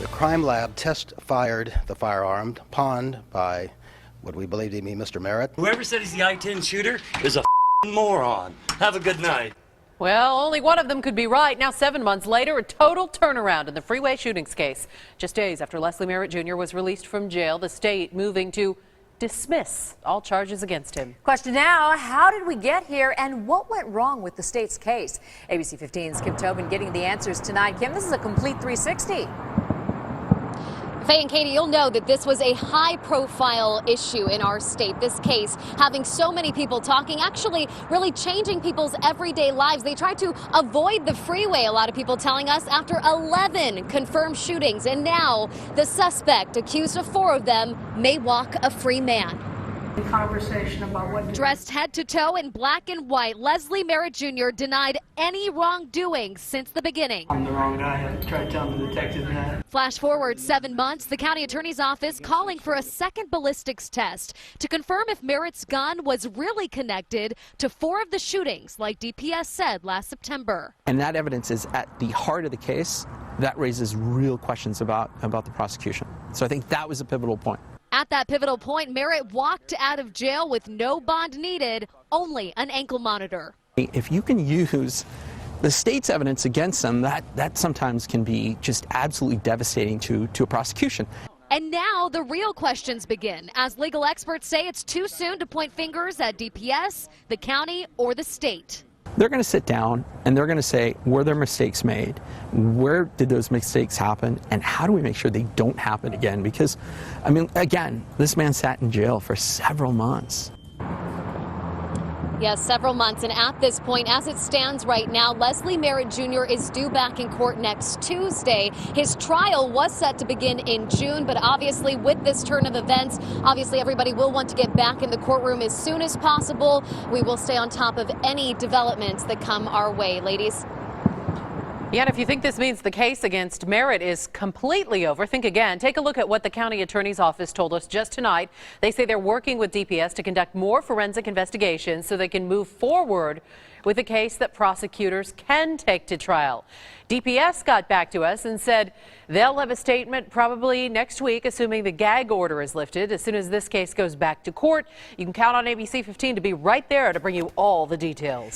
The crime lab test-fired the firearm pawned by what we believe to be Mr. Merritt. Whoever said he's the I-10 shooter is a moron. Have a good night. Well, only one of them could be right. Now, 7 months later, a total turnaround in the freeway shootings case. Just days after Leslie Merritt Jr. was released from jail, the state moving to dismiss all charges against him. Question now, how did we get here and what went wrong with the state's case? ABC 15's Kim Tobin getting the answers tonight. Kim, this is a complete 360. Faye and Katie, you'll know that this was a high-profile issue in our state. This case having so many people talking, actually really changing people's everyday lives. They tried to avoid the freeway, a lot of people telling us, after 11 confirmed shootings. And now the suspect, accused of 4 of them, may walk a free man. Conversation about what dressed head to toe in black and white, Leslie Merritt Jr. denied any wrongdoing since the beginning. I'm the wrong guy. I tried telling the detective that. Flash forward 7 months, the county attorney's office calling for a second ballistics test to confirm if Merritt's gun was really connected to 4 of the shootings, like DPS said last September. And that evidence is at the heart of the case. That raises real questions about the prosecution. So I think that was a pivotal point. At that pivotal point, Merritt walked out of jail with no bond needed, only an ankle monitor. If you can use the state's evidence against them, that sometimes can be just absolutely devastating to a prosecution. And now the real questions begin. As legal experts say, it's too soon to point fingers at DPS, the county, or the state. They're going to sit down and they're going to say, were there mistakes made? Where did those mistakes happen? And how do we make sure they don't happen again? Because, I mean, again, this man sat in jail for several months. Yes, several months. And at this point, as it stands right now, Leslie Merritt Jr. is due back in court next Tuesday. His trial was set to begin in June, but obviously with this turn of events, obviously everybody will want to get back in the courtroom as soon as possible. We will stay on top of any developments that come our way, ladies. Yeah, and if you think this means the case against Merritt is completely over, think again. Take a look at what the county attorney's office told us just tonight. They say they're working with DPS to conduct more forensic investigations so they can move forward with a case that prosecutors can take to trial. DPS got back to us and said they'll have a statement probably next week, assuming the gag order is lifted. As soon as this case goes back to court, you can count on ABC 15 to be right there to bring you all the details.